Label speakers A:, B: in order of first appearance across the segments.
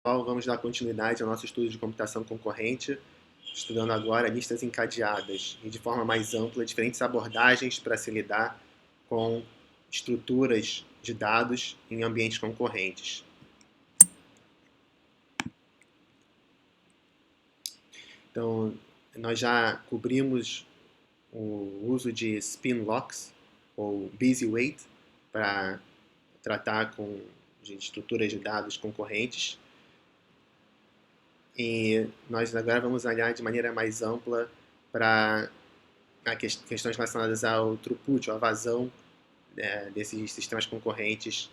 A: Vamos dar continuidade ao nosso estudo de computação concorrente, estudando agora listas encadeadas e de forma mais ampla diferentes abordagens para se lidar com estruturas de dados em ambientes concorrentes. Então, nós já cobrimos o uso de spin locks ou busy wait para tratar de estruturas de dados concorrentes. E nós agora vamos olhar de maneira mais ampla para questões relacionadas ao throughput, à vazão desses sistemas concorrentes.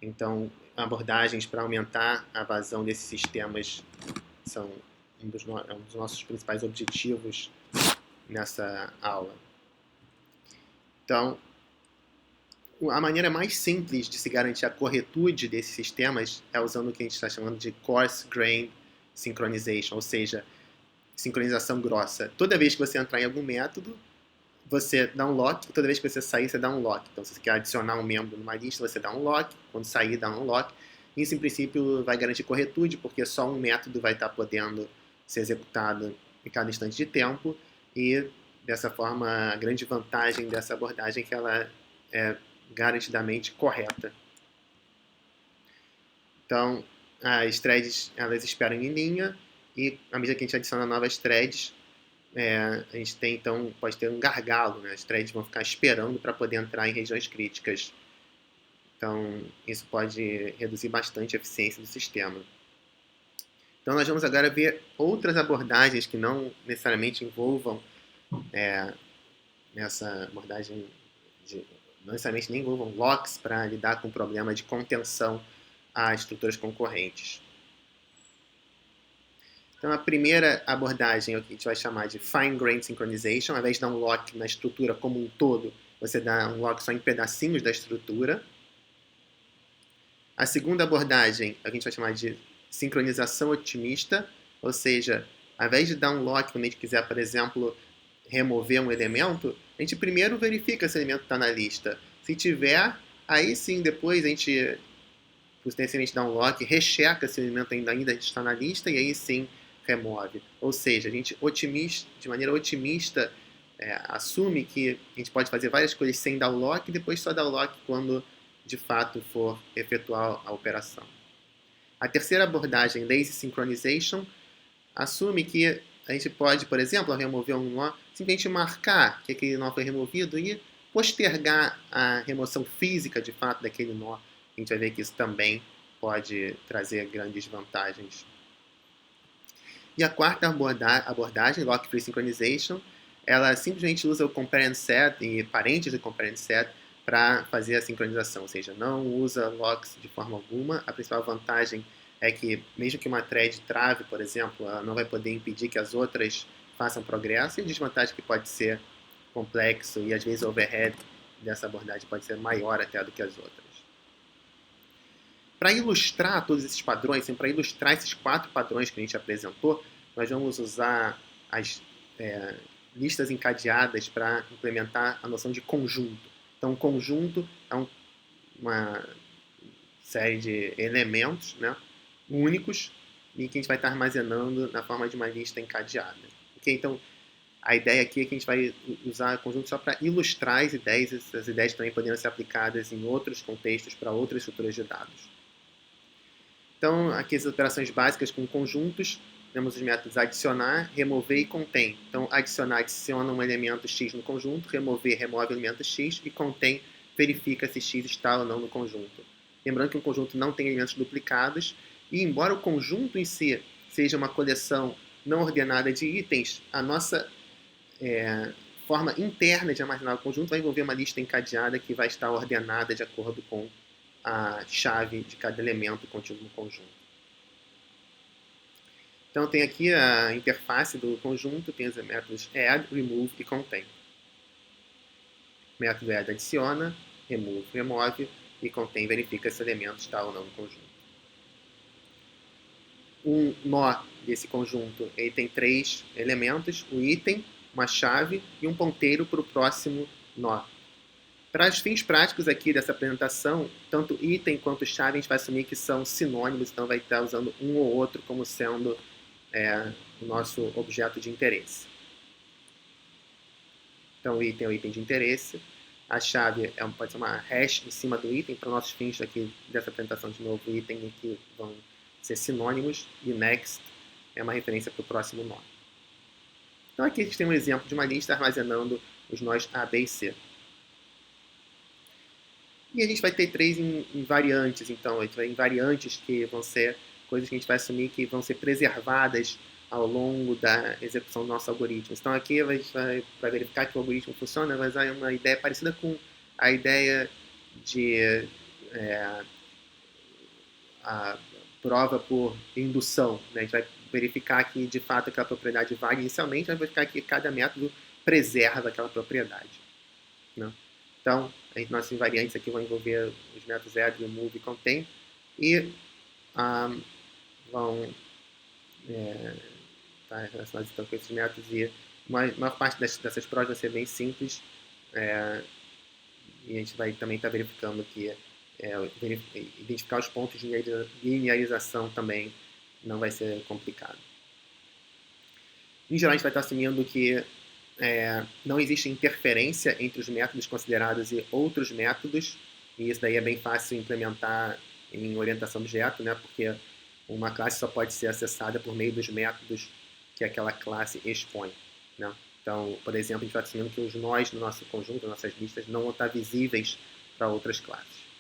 A: Então, abordagens para aumentar a vazão desses sistemas são um dos nossos principais objetivos nessa aula. Então, a maneira mais simples de se garantir a corretude desses sistemas é usando o que a gente está chamando de coarse-grained synchronization, ou seja, sincronização grossa. Toda vez que você entrar em algum método, você dá um lock, e toda vez que você sair, você dá um lock. Então, se você quer adicionar um membro numa lista, você dá um lock, quando sair, dá um lock. Isso, em princípio, vai garantir corretude, porque só um método vai estar podendo ser executado em cada instante de tempo, e, dessa forma, a grande vantagem dessa abordagem é que ela é garantidamente correta. Então, as threads, elas esperam em linha, e à medida que a gente adiciona novas threads, a gente tem, então, pode ter um gargalo, né? As threads vão ficar esperando para poder entrar em regiões críticas. Então, isso pode reduzir bastante a eficiência do sistema. Então, nós vamos agora ver outras abordagens que não necessariamente envolvam nessa abordagem, não necessariamente nem envolvam locks para lidar com o problema de contenção a estruturas concorrentes. Então, a primeira abordagem é o que a gente vai chamar de fine-grained synchronization. Ao invés de dar um lock na estrutura como um todo, você dá um lock só em pedacinhos da estrutura. A segunda abordagem é o que a gente vai chamar de sincronização otimista, ou seja, ao invés de dar um lock quando a gente quiser, por exemplo, remover um elemento, a gente primeiro verifica se o elemento está na lista. Se tiver, aí sim, depois a gente potencialmente dá um lock, recheca se o elemento ainda está na lista, e aí sim remove. Ou seja, a gente de maneira otimista assume que a gente pode fazer várias coisas sem dar o lock e depois só dar o lock quando de fato for efetuar a operação. A terceira abordagem, lazy synchronization, assume que a gente pode, por exemplo, ao remover um nó, simplesmente marcar que aquele nó foi removido e postergar a remoção física de fato daquele nó. A gente vai ver que isso também pode trazer grandes vantagens. E a quarta abordagem, Lock-Free Synchronization, ela simplesmente usa o compare and set e parentes do compare and set para fazer a sincronização, ou seja, não usa locks de forma alguma. A principal vantagem é que, mesmo que uma thread trave, por exemplo, ela não vai poder impedir que as outras façam progresso, e a desvantagem é que pode ser complexo e, às vezes, o overhead dessa abordagem pode ser maior até do que as outras. Para ilustrar todos esses padrões, para ilustrar esses 4 padrões que a gente apresentou, nós vamos usar as listas encadeadas para implementar a noção de conjunto. Então, conjunto é uma série de elementos, né, únicos e que a gente vai estar armazenando na forma de uma lista encadeada. Okay? Então, a ideia aqui é que a gente vai usar conjunto só para ilustrar as ideias. Essas ideias também poderiam ser aplicadas em outros contextos para outras estruturas de dados. Então, aqui as operações básicas com conjuntos, temos os métodos adicionar, remover e contém. Então, adicionar adiciona um elemento X no conjunto, remover remove o elemento X e contém verifica se X está ou não no conjunto. Lembrando que um conjunto não tem elementos duplicados e, embora o conjunto em si seja uma coleção não ordenada de itens, a nossa forma interna de armazenar o conjunto vai envolver uma lista encadeada que vai estar ordenada de acordo com a chave de cada elemento contido no conjunto. Então, tem aqui a interface do conjunto, tem os métodos add, remove e contain. O método add adiciona, remove remove e contain verifica se o elemento está ou não no conjunto. Um nó desse conjunto ele tem 3 elementos, o item, uma chave e um ponteiro para o próximo nó. Para os fins práticos aqui dessa apresentação, tanto item quanto chave a gente vai assumir que são sinônimos, então vai estar usando um ou outro como sendo o nosso objeto de interesse. Então, o item é o item de interesse. A chave pode ser uma hash em cima do item. Para nossos fins aqui dessa apresentação, de novo, o item aqui vão ser sinônimos. E next é uma referência para o próximo nó. Então, aqui a gente tem um exemplo de uma lista armazenando os nós A, B e C. E a gente vai ter 3 em variantes, então. A gente vai em variantes que vão ser coisas que a gente vai assumir que vão ser preservadas ao longo da execução do nosso algoritmo. Então, aqui a gente vai, para verificar que o algoritmo funciona, vai usar uma ideia parecida com a ideia de a prova por indução. Né? A gente vai verificar que, de fato, aquela propriedade vale inicialmente, vai verificar que cada método preserva aquela propriedade. Né? Então, nossas invariantes aqui vão envolver os métodos add, remove e contain e vão estar relacionados então, com esses métodos e a maior parte dessas provas vai ser bem simples e a gente vai também estar verificando que identificar os pontos de linearização também não vai ser complicado. Em geral, a gente vai estar assumindo que não existe interferência entre os métodos considerados e outros métodos, e isso daí é bem fácil implementar em orientação a objeto, né, porque uma classe só pode ser acessada por meio dos métodos que aquela classe expõe. Né? Então, por exemplo, a gente vai assumindo que os nós no nosso conjunto, nossas listas, não vão estar visíveis para outras classes.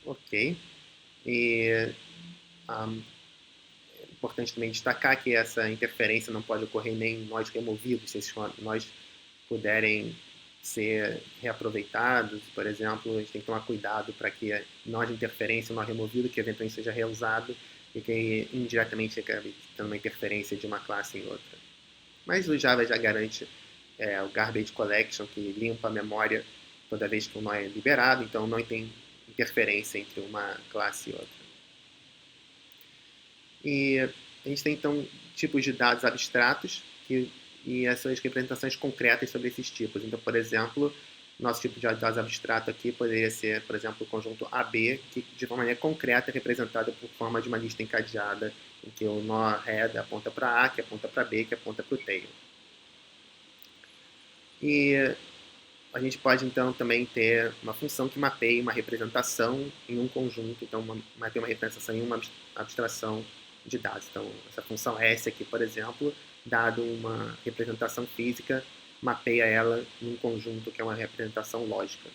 A: Ok. E é importante também destacar que essa interferência não pode ocorrer nem em nós removidos, se esses nós puderem ser reaproveitados, por exemplo, a gente tem que tomar cuidado para que nó de interferência, o nó removido, que eventualmente seja reusado e que indiretamente acabe tendo uma interferência de uma classe em outra. Mas o Java já garante o garbage collection, que limpa a memória toda vez que um nó é liberado, então não tem interferência entre uma classe e outra. E a gente tem, então, tipos de dados abstratos e essas representações concretas sobre esses tipos. Então, por exemplo, nosso tipo de dados abstrato aqui poderia ser, por exemplo, o conjunto AB, que de uma maneira concreta é representado por forma de uma lista encadeada, em que o nó head aponta para A, que aponta para B, que aponta para o tail. E a gente pode, então, também ter uma função que mapeia uma representação em um conjunto, então mapeia uma representação em uma abstração de dados. Então, essa função S aqui, por exemplo, dado uma representação física, mapeia ela em um conjunto que é uma representação lógica.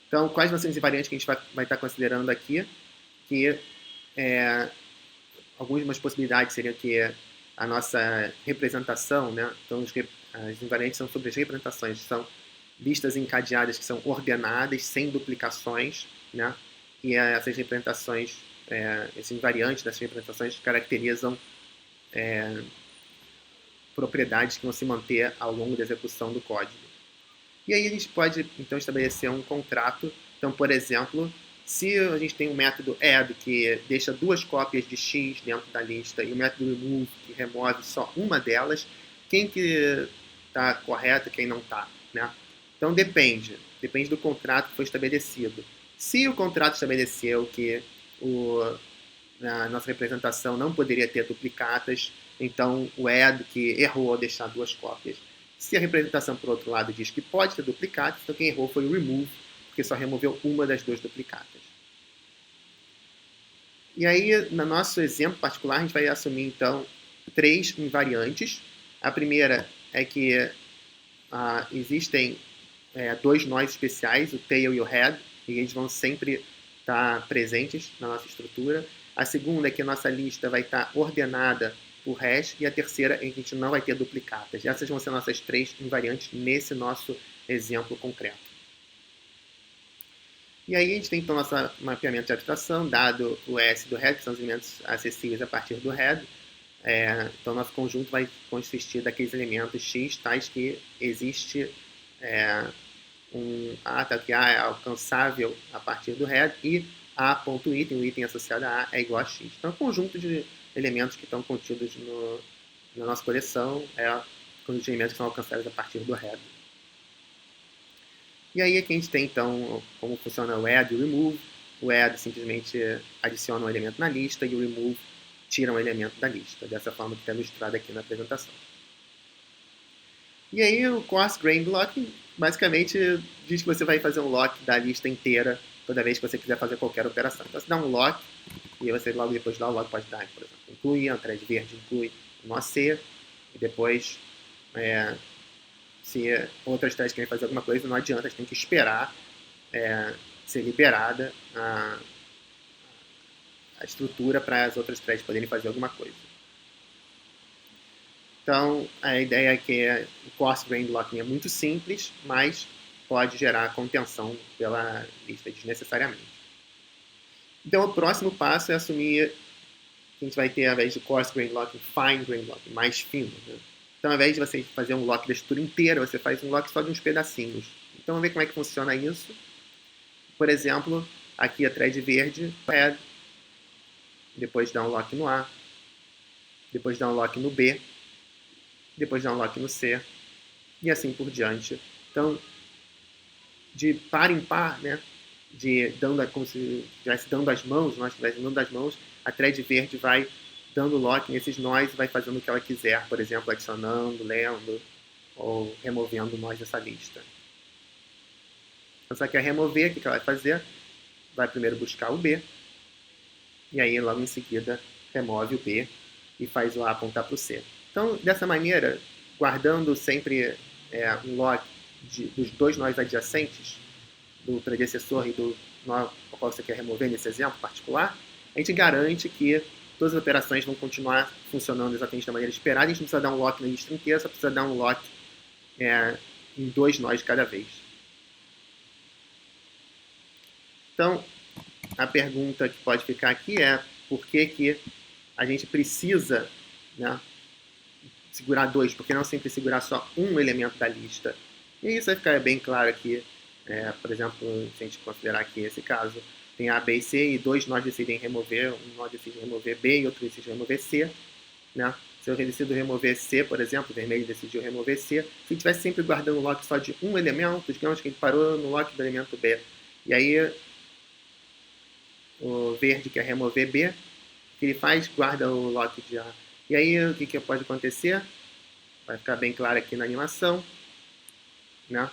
A: Então, quais vão ser as invariantes que a gente vai estar considerando aqui? Que algumas possibilidades seriam que a nossa representação, né? Então, as invariantes são sobre as representações, são listas encadeadas que são ordenadas, sem duplicações, né? E essas representações, esses invariantes dessas representações caracterizam propriedades que vão se manter ao longo da execução do código. E aí a gente pode, então, estabelecer um contrato. Então, por exemplo, se a gente tem um método add que deixa 2 cópias de x dentro da lista e o método remove que remove só uma delas, quem que está correto e quem não está, né? Então depende do contrato que foi estabelecido. Se o contrato estabeleceu que a nossa representação não poderia ter duplicatas, então o add que errou ao deixar 2 cópias. Se a representação, por outro lado, diz que pode ter duplicatas, então quem errou foi o remove, porque só removeu uma das 2 duplicatas. E aí, no nosso exemplo particular, a gente vai assumir, então, 3 invariantes. A primeira é que existem 2 nós especiais, o tail e o head, e eles vão sempre estar presentes na nossa estrutura. A segunda é que a nossa lista vai estar ordenada por hash, e a terceira é que a gente não vai ter duplicatas. Essas vão ser nossas 3 invariantes nesse nosso exemplo concreto. E aí a gente tem então nosso mapeamento de abstração, dado o S do head, que são os elementos acessíveis a partir do head. Então nosso conjunto vai consistir daqueles elementos X, tais que existe que A é alcançável a partir do head e A.item, o item associado a A é igual a X. Então, o conjunto de elementos que estão contidos na nossa coleção é o conjunto de elementos que são alcançáveis a partir do head. E aí aqui a gente tem então como funciona o add e o remove. O add simplesmente adiciona um elemento na lista e o remove tira um elemento da lista, dessa forma que está ilustrado aqui na apresentação. E aí o coarse-grained locking basicamente diz que você vai fazer um lock da lista inteira toda vez que você quiser fazer qualquer operação. Então você dá um lock e você logo depois dá o lock pode dar, por exemplo, inclui, a thread verde inclui um OC e depois se outras threads querem fazer alguma coisa, não adianta, a gente tem que esperar ser liberada a estrutura para as outras threads poderem fazer alguma coisa. Então, a ideia é que o coarse-grained locking é muito simples, mas pode gerar contenção pela lista desnecessariamente. Então, o próximo passo é assumir que a gente vai ter, ao invés de coarse-grained locking, fine-grained locking, mais fino. Né? Então, ao invés de você fazer um lock da estrutura inteira, você faz um lock só de uns pedacinhos. Então, vamos ver como é que funciona isso. Por exemplo, aqui a thread verde, add, depois dá um lock no A, depois dá um lock no B, depois dá um lock no C, e assim por diante. Então, de par em par, né, como se estivesse dando as mãos, nós estivéssemos dando as mãos, a thread verde vai dando lock nesses nós e vai fazendo o que ela quiser, por exemplo, adicionando, lendo ou removendo nós dessa lista. Então, se ela quer remover, o que ela vai fazer? Vai primeiro buscar o B, e aí logo em seguida remove o B e faz o A apontar para o C. Então, dessa maneira, guardando sempre um lock dos dois nós adjacentes, do predecessor e do nó ao qual você quer remover nesse exemplo particular, a gente garante que todas as operações vão continuar funcionando exatamente da maneira esperada. A gente não precisa dar um lock na lista inteira, só precisa dar um lock em dois nós de cada vez. Então, a pergunta que pode ficar aqui é por que a gente precisa, né, segurar dois, porque não sempre segurar só um elemento da lista. E isso vai ficar bem claro aqui. Por exemplo, se a gente considerar aqui esse caso, tem A, B e C, e dois nós decidem remover, um nó decide remover B e outro decide remover C. Né? Se eu decido remover C, por exemplo, o vermelho decidiu remover C, se eu estivesse sempre guardando o lock só de um elemento, digamos que ele parou no lock do elemento B, e aí o verde quer remover B, o que ele faz? Guarda o lock de A. E aí o que pode acontecer? Vai ficar bem claro aqui na animação. Né?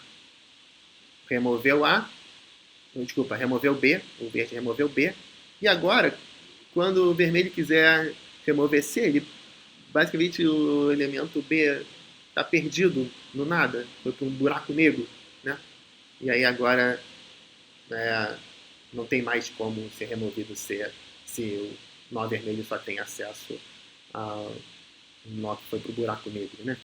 A: Removeu A, desculpa, removeu B, o verde removeu B, e agora, quando o vermelho quiser remover C, ele, basicamente o elemento B está perdido no nada, foi para um buraco negro, né? E aí agora não tem mais como ser removido C se o nó vermelho só tem acesso ao nó que foi para o buraco negro, né?